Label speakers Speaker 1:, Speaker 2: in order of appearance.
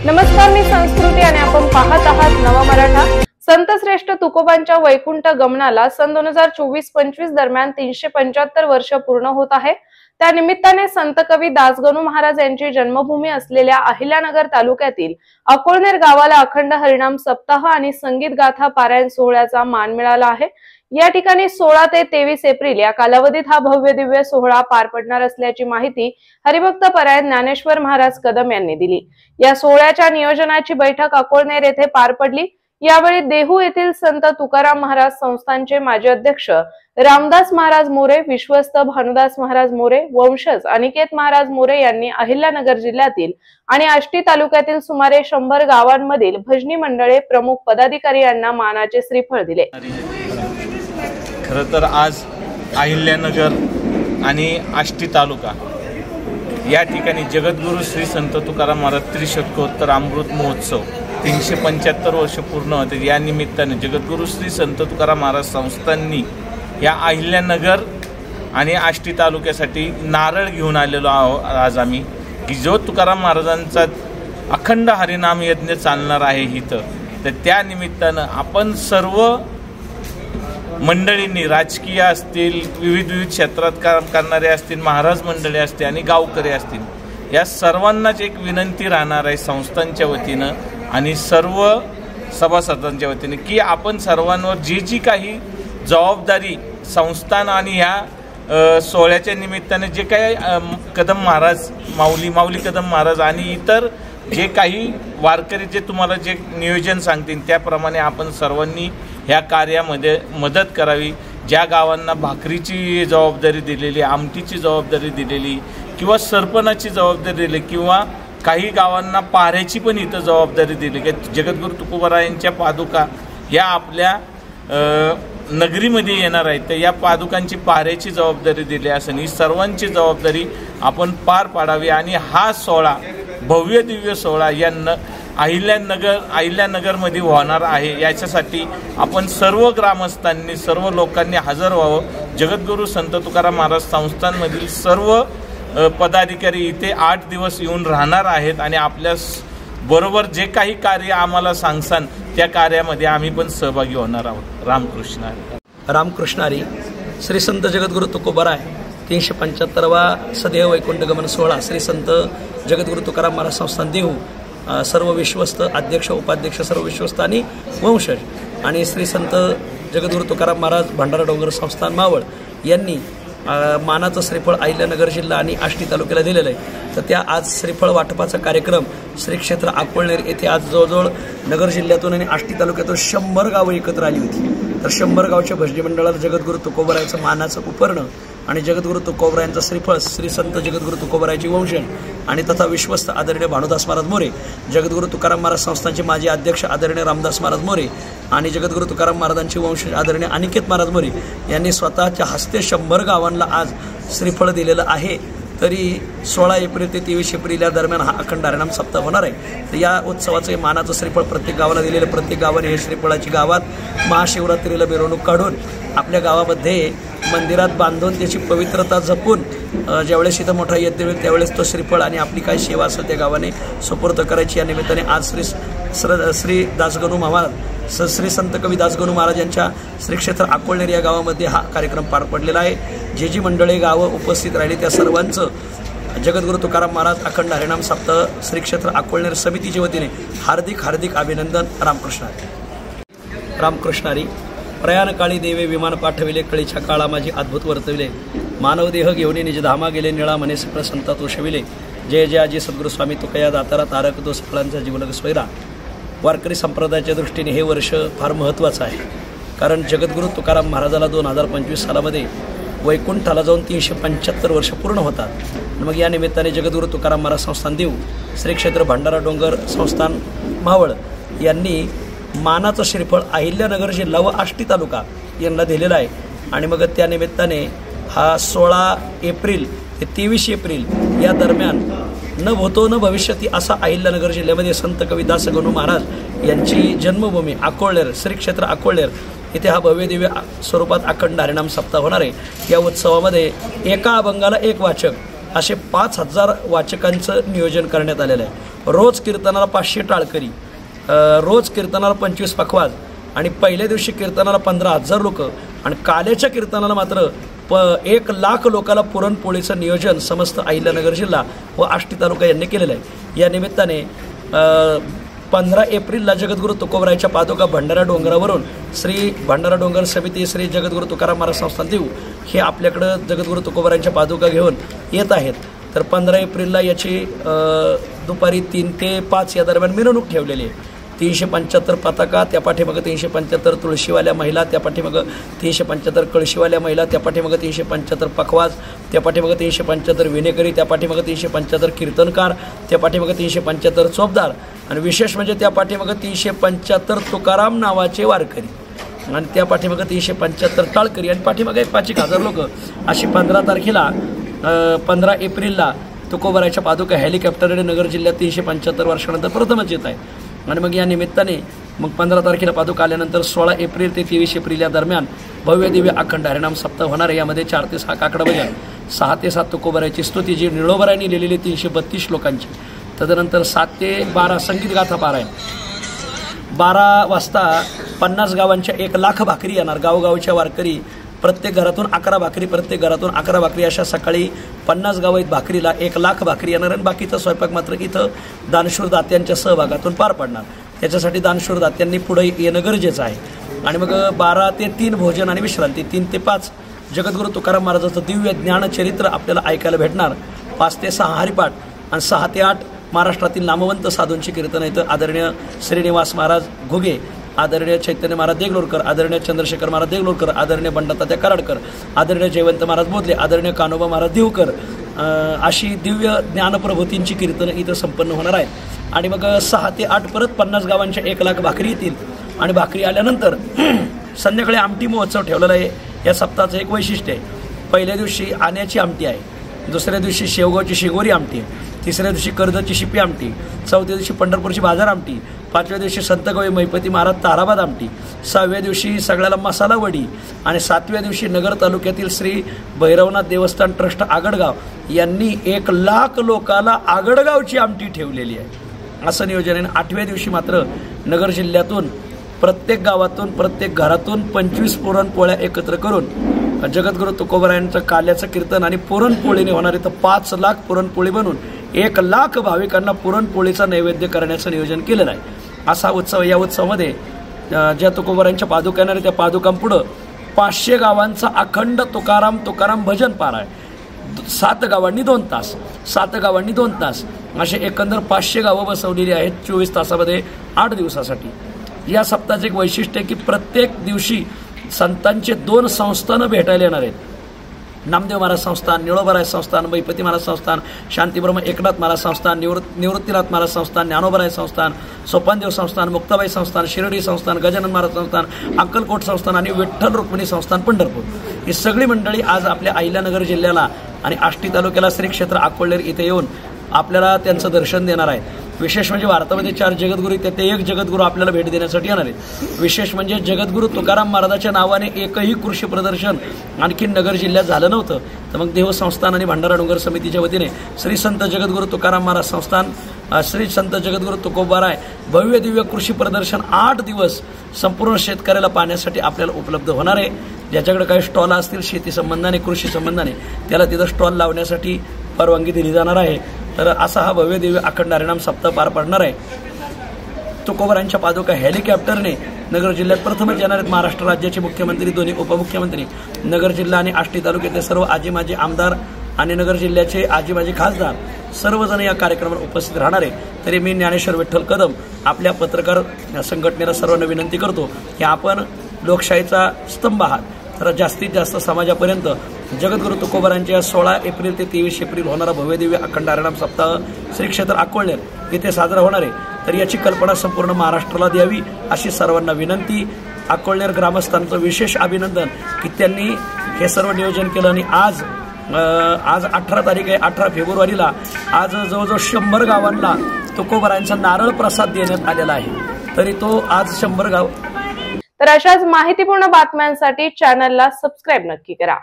Speaker 1: नमस्कार, मी संस्कृती आणि आपण पाहत आहात नवा मराठा। संत श्रेष्ठ तुकोबांच्या वैकुंठ गमनाला सन 2024-25 दरम्यान 375 वर्ष पूर्ण होत आहे। त्या निमित्ताने संत कवी दासगणू महाराज यांची जन्मभूमी असलेल्या अहिल्यानगर तालुक्यातील अकोळनेर गावाला अखंड हरिनाम सप्ताह आणि संगीत गाथा पारायण सोहळ्याचा मान मिळाला आहे। या ठिकाणी 16 ते 23 एप्रिल या कालावधीत हा भव्य दिव्य सोहळा पार पडणार असल्याची माहिती हरिभक्त परायण ज्ञानेश्वर महाराज कदम यांनी दिली। या सोहळ्याच्या नियोजनाची बैठक अकोळनेर येथे पार पडली। यावेळी देहू येथील संत तुकाराम महाराज संस्थानचे माजी अध्यक्ष रामदास महाराज मोरे, विश्वस्त भानुदास महाराज मोरे, वंशज अनिकेत महाराज मोरे यांनी अहिल्यानगर जिल्ह्यातील आणि आष्टी तालुक्यातील सुमारे 100 गावांमधील भजनी मंडळे, प्रमुख पदाधिकारी यांना मानाचे श्रीफळ दिले।
Speaker 2: खरं तर आज अहिल्यानगर आणि आष्टी तालुका या ठिकाणी जगद्गुरु श्री संत तुकाराम महाराज त्रिशतकोत्तर अमृत महोत्सव 375 वर्ष पूर्ण होते। या निमित्ताने जगद्गुरु श्री संत तुकाराम महाराज संस्थांनी या अहिल्यानगर आणि आष्टी तालुक्यासाठी नारळ घेऊन आलेलो आहोत आज आम्ही, की जो तुकाराम महाराजांचा अखंड हरिनाम यज्ञ चालणार आहे इथं। तर त्या निमित्तानं आपण सर्व मंडळींनी, राजकीय असतील, विविध क्षेत्रात काम करणारे असतील, महाराज मंडळी असतील आणि गावकरी असतील, या सर्वांनाच एक विनंती राहणार आहे संस्थांच्या वतीनं आणि सर्व सभासदांच्या वतीने, की आपण सर्वांवर जी काही जबाबदारी संस्थान आणि ह्या सोहळ्याच्या निमित्ताने जे काही कदम महाराज, माऊली कदम महाराज आणि इतर जे काही वारकरी जे तुम्हाला जे नियोजन सांगतील त्याप्रमाणे आपण सर्वांनी ह्या कार्यामध्ये मदत करावी। ज्या गावांना भाकरीची जबाबदारी दिलेली, आमटीची जबाबदारी दिलेली किंवा सरपणाची जबाबदारी दिली किंवा काही गावांना पाऱ्याची पण इथं जबाबदारी दिली, की जगद्गुरु तुकोबारायांच्या पादुका या आपल्या नगरीमध्ये येणार आहेत, तर या पादुकांची पाऱ्याची जबाबदारी दिली असेल। ही सर्वांची जबाबदारी आपण पार पाडावी आणि हा सोहळा, भव्य दिव्य सोहळा या अहिल्यानगरमध्ये होणार आहे। याच्यासाठी आपण सर्व ग्रामस्थांनी, सर्व लोकांनी हजर व्हावं। जगद्गुरु संत तुकाराम महाराज संस्थांमधील सर्व पदाधिकारी इथे 8 दिवस येऊन राहणार आहेत आणि आपल्या बरोबर जे काही कार्य आम्हाला सांगसान त्या कार्यामध्ये आम्ही पण सहभागी होणार आहोत।
Speaker 3: रामकृष्णारी श्री संत जगद्गुरु तुकोबाराय 375वा सदैव वैकुंठ गमन सोहळा श्री संत जगद्गुरु तुकाराम महाराज संस्थान देहू, सर्व विश्वस्त अध्यक्ष, उपाध्यक्ष, सर्व विश्वस्त आणि वंशज आणि श्री संत जगद्गुरु तुकाराम महाराज भंडारा डोंगर संस्थान मावळ यांनी मानाचं श्रीफळ अहिल्यानगर जिल्हा आणि आष्टी तालुक्याला दिलेलं आहे। तर त्या आज श्रीफळ वाटपाचा कार्यक्रम श्री क्षेत्र अकोळनेर येथे आज जवळजवळ नगर जिल्ह्यातून आणि आष्टी तालुक्यातून 100 गावं एकत्र आली होती। तर 100 गावच्या भजनी मंडळाला जगद्गुरु तुकोबारायांचं मानाचं उपर्ण आणि जगद्गुरु तुकोबारायांचा श्रीफळ, श्री संत जगद्गुरु तुकोबारायांची वंशज आणि तथा विश्वस्त आदरणीय भानुदास महाराज मोरे, जगद्गुरु तुकाराम महाराज संस्थानचे माजी अध्यक्ष आदरणीय रामदास महाराज मोरे आणि जगद्गुरु तुकाराम महाराजांचे वंशज आदरणीय अनिकेत महाराज मोरे यांनी स्वतःच्या हस्ते 100 गावांना आज श्रीफळ दिलेलं आहे। तरी 16 एप्रिल ते 23 एप्रिल या दरम्यान हा अखंड हरिनाम सप्ताह होणार आहे। तर या उत्सवाचे मानाचं श्रीफळ प्रत्येक गावाला दिलेलं, प्रत्येक गावाने हे श्रीफळाची गावात महाशिवरात्रीला मिरवणूक काढून आपल्या गावामध्ये मंदिरात बांधून त्याची पवित्रता जपून ज्यावेळेस इथं मोठा यज्ञ होईल त्यावेळेस तो श्रीफळ आणि आपली काय सेवा असेल त्या गावाने सुपूर्द करायची। या निमित्ताने आज श्री दासगणू महाराज, श्री संत कवी दासगणू महाराज यांच्या श्री क्षेत्र अकोळनेर या गावामध्ये हा कार्यक्रम पार पडलेला आहे। जी मंडळी गावं उपस्थित राहिली त्या सर्वांचं जगद्गुरु तुकाराम महाराज अखंड हरिनाम सप्ताह श्री क्षेत्र अकोळनेर समितीच्या वतीने हार्दिक अभिनंदन। रामकृष्णारी प्रयाणकाळी देवे विमान पाठविले, कळीच्या काळा माझी अद्भुत वर्तविले, मानवदेह घेऊन निज धामा गेले, निळा मने सकळ संतात उशविले, जय जय आजी सद्गुरु स्वामी तुकया दातारा तारक तो सकळांचा जीवन स्वैरा। वारकरी संप्रदायाच्या दृष्टीने हे वर्ष फार महत्त्वाचं आहे, कारण जगद्गुरु तुकाराम महाराजाला 2025 सालामध्ये वैकुंठाला जाऊन 375 वर्ष पूर्ण होतात। मग या निमित्ताने जगद्गुरु तुकाराम महाराज संस्थान देऊ, श्री क्षेत्र भंडारा डोंगर संस्थान मावळ यांनी मानाचं श्रीफळ अहिल्यानगर जिल्हा व आष्टी तालुका यांना दिलेला आहे। आणि मग त्या निमित्ताने हा 16 एप्रिल ते 23 एप्रिल या दरम्यान न भूतो न भविष्यती असा अहिल्यानगर जिल्ह्यामध्ये संत कवी दासगणू महाराज यांची जन्मभूमी अकोळनेर, श्री क्षेत्र अकोळनेर इथे हा भव्य दिव्य स्वरूपात अखंड हरिनाम सप्ताह होणार आहे। या उत्सवामध्ये एका अभंगाला एक वाचक असे 5000 वाचकांचं नियोजन करण्यात आलेलं आहे। रोज कीर्तनाला 500 टाळकरी, रोज कीर्तनाला 25 पखवाज आणि पहिल्या दिवशी कीर्तनाला 15,000 लोक आणि काल्याच्या कीर्तनाला मात्र 1,00,000 लोकांना पुरणपोळीचं नियोजन समस्त अहिल्यानगर जिल्हा व आष्टी तालुका यांनी केलेलं आहे। या निमित्ताने 15 एप्रिलला जगद्गुरू तुकोबरायच्या पादुका भंडारा डोंगरावरून श्री भंडारा डोंगर समिती श्री जगद्गुरू तुकाराम महाराज संस्थान देऊ हे आपल्याकडं जगद्गुरू तुकोबरायच्या पादुका घेऊन येत आहेत। तर 15 एप्रिलला याची दुपारी 3 ते 5 या दरम्यान मिरवणूक ठेवलेली आहे। 375 पताका, त्या पाठीमागं 375 तुळशीवाल्या महिला, त्या पाठीमागं 375 कळशीवाल्या महिला, त्या पाठीमागं 375 पखवाज, त्या पाठीमागं 375 विनेकरी, त्या पाठीमागं 375 कीर्तनकार, त्या पाठीमागं 375 चोपदार आणि विशेष म्हणजे त्या पाठीमागं 375 तुकाराम नावाचे वारकरी आणि त्या पाठीमागं 375 टाळकरी आणि पाठीमागं 5,000 लोक अशी 15 तारखेला 15 एप्रिलला तुकोबरायच्या पादुका हेलिकॉप्टरने नगर जिल्ह्यात 375 वर्षानंतर प्रथमच येत आहे। आणि मग या निमित्ताने मग 15 तारखेला पादुका आल्यानंतर 16 एप्रिल ते 23 एप्रिल या दरम्यान भव्य दिव्य अखंड हरिनाम सप्ताह होणार आहे। यामध्ये 4 ते 6 काकडा भजन, 6 ते 7 तुकोबरायची स्तुती जी निळोबरायांनी लिहिलेली 332 श्लोकांची, तदनंतर 7 ते 12 संगीत गाथा पारायण, 12 वाजता 50 गावांच्या 1,00,000 भाकरी येणार। गावगावच्या वारकरी प्रत्येक घरातून 11 भाकरी, प्रत्येक घरातून 11 भाकरी अशा सकाळी 50 गाव आहेत भाकरीला 1,00,000 भाकरी येणार आणि बाकीचा स्वयंपाक मात्र इथं दानशूर दात्यांच्या सहभागातून पार पडणार। त्याच्यासाठी दानशूर दात्यांनी पुढे येणं गरजेचं आहे। आणि मग 12 ते 3 भोजन आणि विश्रांती, 3 ते 5 जगद्गुरू तुकाराम महाराजांचं दिव्य ज्ञानचरित्र आपल्याला ऐकायला भेटणार, 5 ते 6 हरिपाठ आणि 6 ते 8 महाराष्ट्रातील नामवंत साधूंची कीर्तन इथं आदरणीय श्रीनिवास महाराज घुगे, आदरणीय चैतन्य महाराज देगलूरकर, आदरणीय चंद्रशेखर महाराज देगलूरकर, आदरणीय बंडातात्या कराडकर, आदरणीय जयवंत महाराज बोधले, आदरणीय कान्होबा महाराज देवकर अशी दिव्य ज्ञानप्रभूतींची कीर्तनं इथं संपन्न होणार आहेत। आणि मग 6 ते 8 परत 50 गावांच्या 1,00,000 भाकरी येतील आणि भाकरी आल्यानंतर संध्याकाळी आमटी महोत्सव ठेवलेला आहे। या सप्ताहाचं एक वैशिष्ट्य आहे, पहिल्या दिवशी आण्याची आमटी आहे, दुसऱ्या दिवशी शेवगावची शिगोरी आमटी आहे, तिसऱ्या दिवशी कर्जतची शिपी आमटी, चौथ्या दिवशी पंढरपूरची बाजार आमटी, 5व्या दिवशी संतकवी मैपती महाराज ताराबाद आमटी, 6व्या दिवशी सगळ्याला मसाला वडी आणि 7व्या दिवशी नगर तालुक्यातील श्री भैरवनाथ देवस्थान ट्रस्ट आगडगाव यांनी 1,00,000 लोकांना आगडगावची आमटी ठेवलेली आहे असं नियोजन आहे। 8व्या दिवशी मात्र नगर जिल्ह्यातून प्रत्येक गावातून प्रत्येक घरातून 25 पुरणपोळ्या एकत्र करून जगद्गुरू तुकोबरायांचं काल्याचं कीर्तन आणि पुरणपोळीने होणारे तर 5,00,000 पुरणपोळी बनवून 1,00,000 भाविकांना पुरणपोळीचा नैवेद्य करण्याचं नियोजन केलेलं आहे। असा उत्सव, या उत्सवामध्ये ज्या तुकोबरायांच्या पादुका येणार त्या पादुकांपुढं 500 गावांचा अखंड तुकाराम भजन पार आहे। 7 गावांनी 2 तास, 7 गावांनी 2 तास असे एकंदर 500 गावं बसवलेली आहेत 24 तासामध्ये 8 दिवसासाठी। या सप्ताहाचं एक वैशिष्ट्य आहे की प्रत्येक दिवशी संतांचे 2 संस्थानं भेटायला येणार आहेत, नामदेव महाराज संस्थान, निळोबराय संस्थान, मैपती महाराज संस्थान, शांतीब्रह्म एकनाथ महाराज संस्थान, निवृत्तीनाथ महाराज संस्थान, ज्ञानोबराय संस्थान, सोपानदेव संस्थान, मुक्ताबाई संस्थान, शिर्डी संस्थान, गजानन महाराज संस्थान, अक्कलकोट संस्थान आणि विठ्ठल रुक्मिणी संस्थान पंढरपूर ही सगळी मंडळी आज आपल्या अहिल्यानगर जिल्ह्याला आणि आष्टी तालुक्याला श्री क्षेत्र अकोलेर इथे येऊन आपल्याला त्यांचं दर्शन देणार आहे। विशेष म्हणजे भारतामध्ये 4 जगद्गुरू ते 1 जगद्गुरू आपल्याला भेट देण्यासाठी येणार आहेत। विशेष म्हणजे जगद्गुरू तुकाराम महाराजांच्या नावाने एकही कृषी प्रदर्शन आणखी नगर जिल्ह्यात झालं नव्हतं, तर मग देव संस्थान आणि भंडारा डोंगर समितीच्या वतीने श्री संत जगद्गुरू तुकाराम महाराज संस्थान, श्री संत जगद्गुरू तुकोबाराय भव्य दिव्य कृषी प्रदर्शन 8 दिवस संपूर्ण शेतकऱ्याला पाहण्यासाठी आपल्याला उपलब्ध होणार आहे। ज्याच्याकडे काही स्टॉल असतील शेती संबंधाने कृषी संबंधाने त्याला तिथं स्टॉल लावण्यासाठी परवानगी दिली जाणार आहे। तर असा हा भव्य दिव्य अखंड हरिनाम सप्ताह पार पडणार आहे। तुकोबरायांच्या पादुका हेलिकॉप्टरने नगर जिल्ह्यात प्रथमच येणार आहेत। महाराष्ट्र राज्याचे मुख्यमंत्री, दोन्ही उपमुख्यमंत्री, नगर जिल्हा आणि आष्टी तालुक्यातले सर्व आजी माजी आमदार आणि नगर जिल्ह्याचे आजी माजी खासदार सर्वजण या कार्यक्रमात उपस्थित राहणार आहे। तरी मी ज्ञानेश्वर विठ्ठल कदम आपल्या पत्रकार संघटनेला सर्वांना विनंती करतो की आपण लोकशाहीचा स्तंभ आहात, तर जास्तीत जास्त समाजापर्यंत जगद्गुरू तुकोबरायांच्या 16 एप्रिल ते 23 एप्रिल होणारा भव्य दिव्य अखंड हरिनाम सप्ताह श्री क्षेत्र अकोलेर येथे साजरा होणार आहे। तर याची कल्पना संपूर्ण महाराष्ट्राला द्यावी अशी सर्वांना विनंती। अकोलेर ग्रामस्थांचं विशेष अभिनंदन की त्यांनी हे सर्व नियोजन केलं आणि आज 18 तारीख आहे, 18 फेब्रुवारीला आज जवळजवळ 100 गावांना तुकोबरायांचा नारळ प्रसाद देण्यात आलेला आहे। तरी तो आज 100 गाव।
Speaker 1: तर अशाच माहितीपूर्ण बातम्यांसाठी चॅनलला सबस्क्राईब नक्की करा।